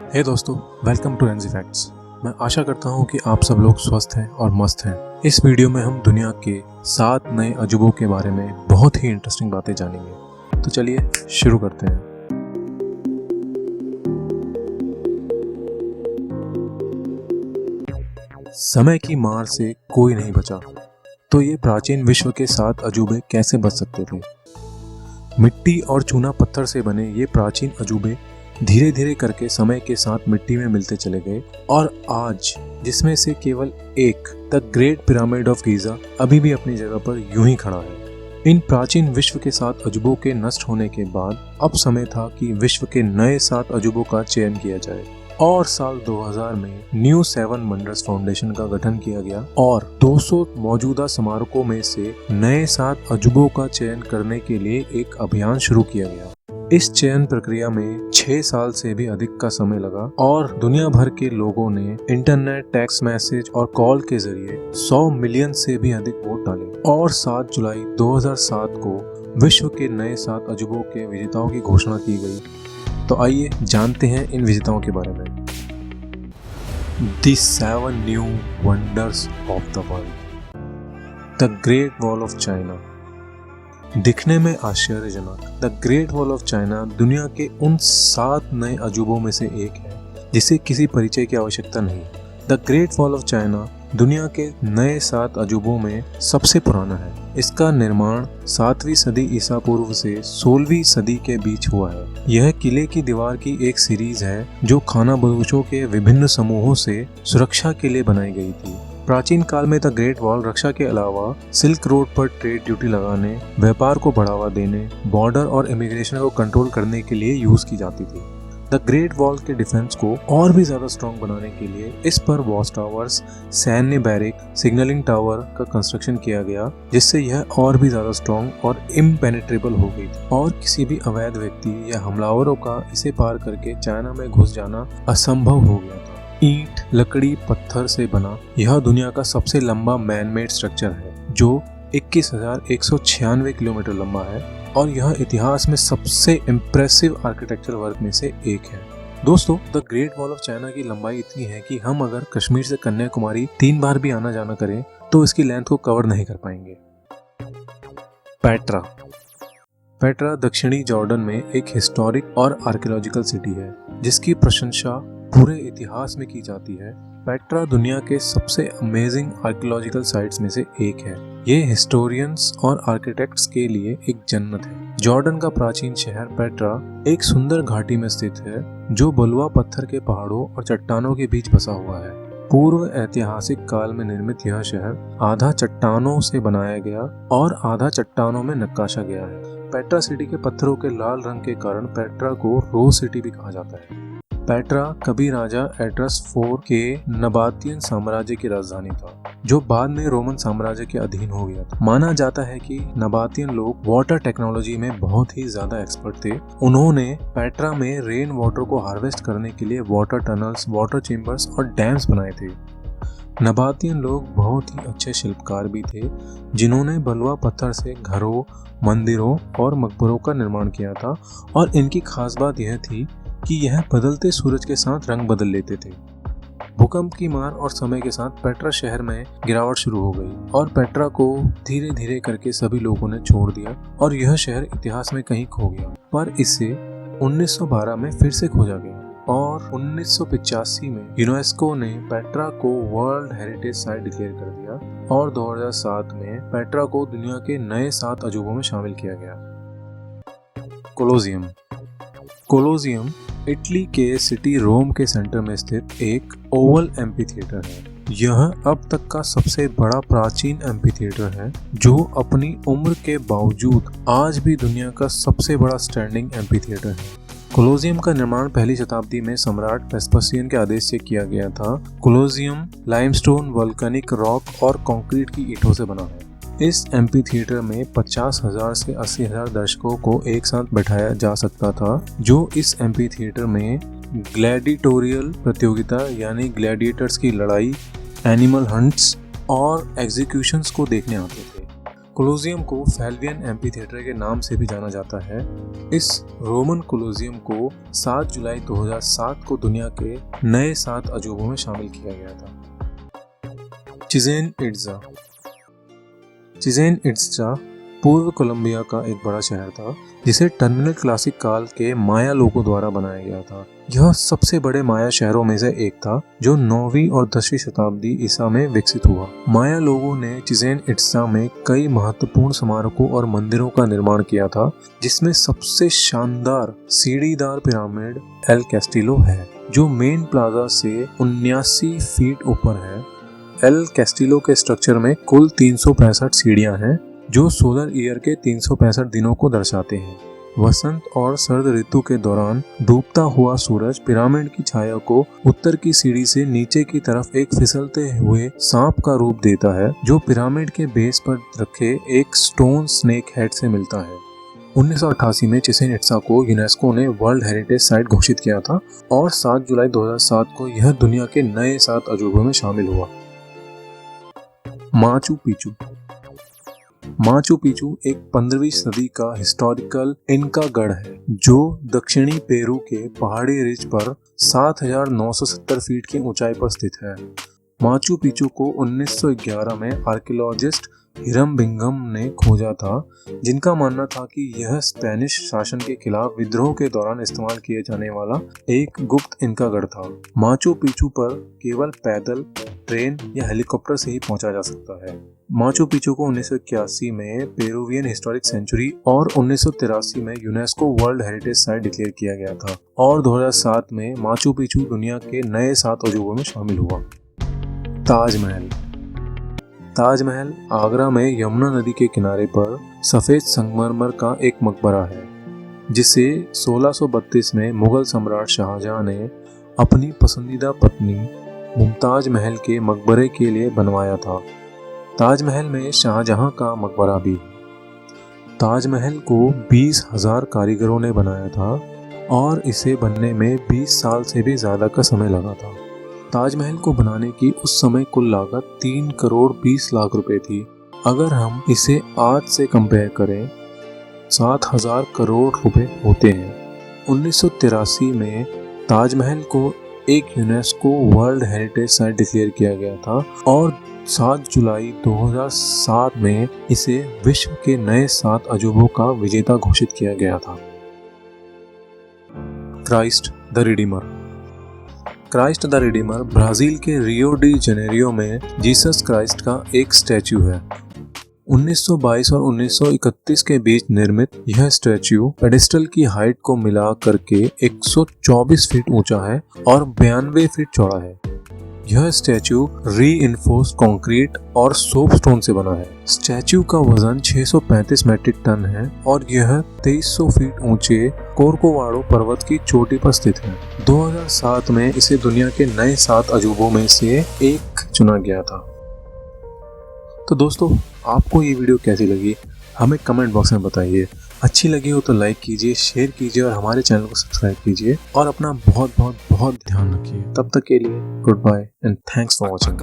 हे दोस्तों, welcome to NG facts. मैं आशा करता हूँ कि आप सब लोग स्वस्थ हैं और मस्त हैं। इस वीडियो में हम दुनिया के 7 नए अजूबों के बारे में बहुत ही इंटरेस्टिंग बातें जानेंगे। तो चलिए शुरू करते हैं। समय की मार से कोई नहीं बचा, तो ये प्राचीन विश्व के 7 अजूबे कैसे बच सकते थे? मिट्टी और चूना पत्थर से बने ये प्राचीन अजूबे धीरे धीरे करके समय के साथ मिट्टी में मिलते चले गए और आज जिसमें से केवल एक the great pyramid of Giza अभी भी अपनी जगह पर यूं ही खड़ा है। इन प्राचीन विश्व के 7 अजूबों के नष्ट होने के बाद अब समय था कि विश्व के नए 7 अजूबों का चयन किया जाए और साल 2000 में न्यू 7 वंडर्स फाउंडेशन का गठन किया गया और 200 मौजूदा स्मारकों में से नए 7 अजूबों का चयन करने के लिए एक अभियान शुरू किया गया। इस चयन प्रक्रिया में 6 साल से भी अधिक का समय लगा और दुनिया भर के लोगों ने इंटरनेट, टेक्स्ट मैसेज और कॉल के जरिए 100 मिलियन से भी अधिक वोट डाले और 7 जुलाई 2007 को विश्व के नए 7 अजूबों के विजेताओं की घोषणा की गई। तो आइए जानते हैं इन विजेताओं के बारे में। The 7 new wonders of the world. The great wall of China. दिखने में आश्चर्यजनक the great wall of China दुनिया के उन 7 नए अजूबों में से एक है जिसे किसी परिचय की आवश्यकता नहीं। The great wall of China दुनिया के नए 7 अजूबों में सबसे पुराना है। इसका निर्माण 7वीं सदी ईसा पूर्व से 16वीं सदी के बीच हुआ है। यह किले की दीवार की एक सीरीज है जो खानाबदोशों के विभिन्न समूहों से सुरक्षा के लिए बनाई गई थी। प्राचीन काल में द ग्रेट वॉल रक्षा के अलावा सिल्क रोड पर ट्रेड ड्यूटी लगाने, व्यापार को बढ़ावा देने, बॉर्डर और इमिग्रेशन को कंट्रोल करने के लिए यूज की जाती थी। द ग्रेट वॉल के डिफेंस को और भी ज्यादा स्ट्रॉन्ग बनाने के लिए इस पर वॉच टावर्स, सैन्य बैरिक, सिग्नलिंग टावर का कंस्ट्रक्शन किया गया जिससे यह और भी ज्यादा स्ट्रॉन्ग और इम्पेनेट्रेबल हो गई थी और किसी भी अवैध व्यक्ति या हमलावरों का इसे पार करके चाइना में घुस जाना असंभव हो गया था। ईंट, लकड़ी, पत्थर से बना यह दुनिया का सबसे लंबा मैन मेड स्ट्रक्चर है जो 21,196 किलोमीटर लंबा है और यह इतिहास में सबसे इम्प्रेसिव आर्किटेक्चर वर्क में से एक है। दोस्तों, the great wall of China की लंबाई इतनी है कि हम अगर कश्मीर से कन्याकुमारी 3 बार भी आना जाना करें तो इसकी लेंथ को कवर नहीं कर पाएंगे। पेट्रा दक्षिणी जॉर्डन में एक हिस्टोरिक और आर्कियोलॉजिकल सिटी है जिसकी प्रशंसा पूरे इतिहास में की जाती है। पेट्रा दुनिया के सबसे अमेजिंग आर्कियोलॉजिकल साइट्स में से एक है। ये हिस्टोरियंस और आर्किटेक्ट्स के लिए एक जन्नत है। जॉर्डन का प्राचीन शहर पेट्रा एक सुंदर घाटी में स्थित है जो बलुआ पत्थर के पहाड़ों और चट्टानों के बीच बसा हुआ है। पूर्व ऐतिहासिक काल में निर्मित यह शहर आधा चट्टानों से बनाया गया और आधा चट्टानों में नक्काशा गया है। पेट्रा सिटी के पत्थरों के लाल रंग के कारण पेट्रा को रोज सिटी भी कहा जाता है। पेट्रा कभी राजा एट्रस IV के नबातियन साम्राज्य की राजधानी था जो बाद में रोमन साम्राज्य के अधीन हो गया था। माना जाता है कि नबातियन लोग वाटर टेक्नोलॉजी में बहुत ही ज्यादा एक्सपर्ट थे। उन्होंने पेट्रा में रेन वाटर को हार्वेस्ट करने के लिए वाटर टनल्स, वाटर चेम्बर्स और डैम्स बनाए थे। नबातियन लोग बहुत ही अच्छे शिल्पकार भी थे जिन्होंने बलुआ पत्थर से घरों, मंदिरों और मकबरों का निर्माण किया था और इनकी खास बात यह थी कि यह बदलते सूरज के साथ रंग बदल लेते थे। भूकंप की मार और समय के साथ पेट्रा शहर में गिरावट शुरू हो गई और पेट्रा को धीरे धीरे करके सभी लोगों ने छोड़ दिया और यह शहर इतिहास में कहीं खो गया। पर इसे 1912 में फिर से खोजा गया और 1985 में यूनेस्को ने पेट्रा को वर्ल्ड हेरिटेज साइट डिक्लेयर कर दिया और 2007 में पेट्रा को दुनिया के नए 7 अजूबों में शामिल किया गया। कोलोजियम इटली के सिटी रोम के सेंटर में स्थित एक ओवल एम्फीथिएटर है। यह अब तक का सबसे बड़ा प्राचीन एम्फीथिएटर है जो अपनी उम्र के बावजूद आज भी दुनिया का सबसे बड़ा स्टैंडिंग एम्फीथिएटर है। कोलोजियम का निर्माण पहली शताब्दी में सम्राट वेस्पसियन के आदेश से किया गया था। कोलोजियम लाइमस्टोन, वोल्केनिक रॉक और कंक्रीट की ईंटों से बना है। इस एम्फीथिएटर में 50,000 से 80,000 दर्शकों को एक साथ बैठाया जा सकता था जो इस एम्फीथिएटर में ग्लैडिटोरियल प्रतियोगिता यानी ग्लैडिएटर्स की लड़ाई, एनिमल हंट्स और एग्जीक्यूशंस को देखने आते थे। कोलोजियम को फेल्वियन एम्फीथिएटर के नाम से भी जाना जाता है। इस रोमन कोलोजियम को 7 जुलाई 2007 को दुनिया के नए 7 अजूबों में शामिल किया गया था। Chichen Itza. चिचेन इट्जा पूर्व कोलंबिया का एक बड़ा शहर था जिसे टर्मिनल क्लासिक काल के माया लोगों द्वारा बनाया गया था। यह सबसे बड़े माया शहरों में से एक था जो 9वीं और 10वीं शताब्दी ईसा में विकसित हुआ। माया लोगों ने चिचेन इट्जा में कई महत्वपूर्ण स्मारकों और मंदिरों का निर्माण किया था, जिसमें सबसे शानदार सीढ़ीदार पिरामिड एल कैस्टिलो है जो मेन प्लाजा से 79 फीट ऊपर है। एल कैस्टिलो के स्ट्रक्चर में कुल 365 सीढ़ियां हैं जो सोलर ईयर के 365 दिनों को दर्शाते हैं। वसंत और सर्द ऋतु के दौरान डूबता हुआ सूरज पिरामिड की छाया को उत्तर की सीढ़ी से नीचे की तरफ एक फिसलते हुए सांप का रूप देता है जो पिरामिड के बेस पर रखे एक स्टोन स्नेक हेड से मिलता है। 1988 में चिचेन इट्जा को यूनेस्को ने वर्ल्ड हेरिटेज साइट घोषित किया था और 7 जुलाई 2007 को यह दुनिया के नए 7 अजूबों में शामिल हुआ। Machu Picchu. माचू पिचू एक 15वीं सदी का हिस्टोरिकल इनका गढ़ है जो दक्षिणी पेरू के पहाड़ी रिज पर 7,970 फीट की ऊंचाई पर स्थित है। माचू पिचू को 1911 में आर्कियोलॉजिस्ट हिरम बिंगम ने खोजा था, जिनका मानना था कि यह स्पेनिश शासन के खिलाफ विद्रोह के दौरान इस्तेमाल किए जाने वाला एक गुप्त इनका गढ़ था। माचू पिचू पर केवल पैदल, ट्रेन या हेलीकॉप्टर से ही पहुंचा जा सकता है। माचू पिचू को 1981 में पेरुवियन हिस्टोरिक सेंचुरी और 1983 में UNESCO world heritage site declare किया गया था और 2007 में माचू पिचू दुनिया के नए 7 अजूबों में शामिल हुआ। ताजमहल। ताजमहल आगरा में यमुना नदी के किनारे पर सफेद संगमरमर का एक मकबरा है जिसे 1632 में मुगल सम्राट शाहजहां ने अपनी पसंदीदा पत्नी मुमताज महल के मकबरे के लिए बनवाया था। ताजमहल में शाहजहां का मकबरा भी। ताजमहल को 20,000 कारीगरों ने बनाया था और इसे बनने में 20 साल से भी ज्यादा का समय लगा था। ताजमहल को बनाने की उस समय कुल लागत 3 करोड़ 20 लाख रुपए थी। अगर हम इसे आज से कंपेयर करें 7,000 करोड़ रुपए होते हैं। 1983 में ताजमहल को एक UNESCO world heritage site declare किया गया था और 7 जुलाई 2007 में इसे विश्व के नए 7 अजूबों का विजेता घोषित किया गया था। Christ the Redeemer. Christ the Redeemer Brazil के रियो डी जेनेरियो में जीसस क्राइस्ट का एक स्टैच्यू है। 1922 और 1931 के बीच निर्मित यह स्टैच्यू पेडेस्टल की हाइट को मिला करके 124 फीट ऊंचा है और 92 फीट चौड़ा है। यह स्टैच्यू रीइंफोर्स्ड कंक्रीट और सोपस्टोन से बना है। स्टैच्यू का वजन 635 मीट्रिक टन है और यह 2300 फीट ऊंचे कोरकोवाडो पर्वत की चोटी पर स्थित है। 2007 में इसे दुनिया के नए 7 अजूबों में से एक चुना गया था। तो दोस्तों, आपको ये वीडियो कैसी लगी हमें कमेंट बॉक्स में बताइए। अच्छी लगी हो तो लाइक कीजिए, शेयर कीजिए और हमारे चैनल को सब्सक्राइब कीजिए और अपना बहुत बहुत बहुत ध्यान रखिए। तब तक के लिए goodbye and thanks for watching.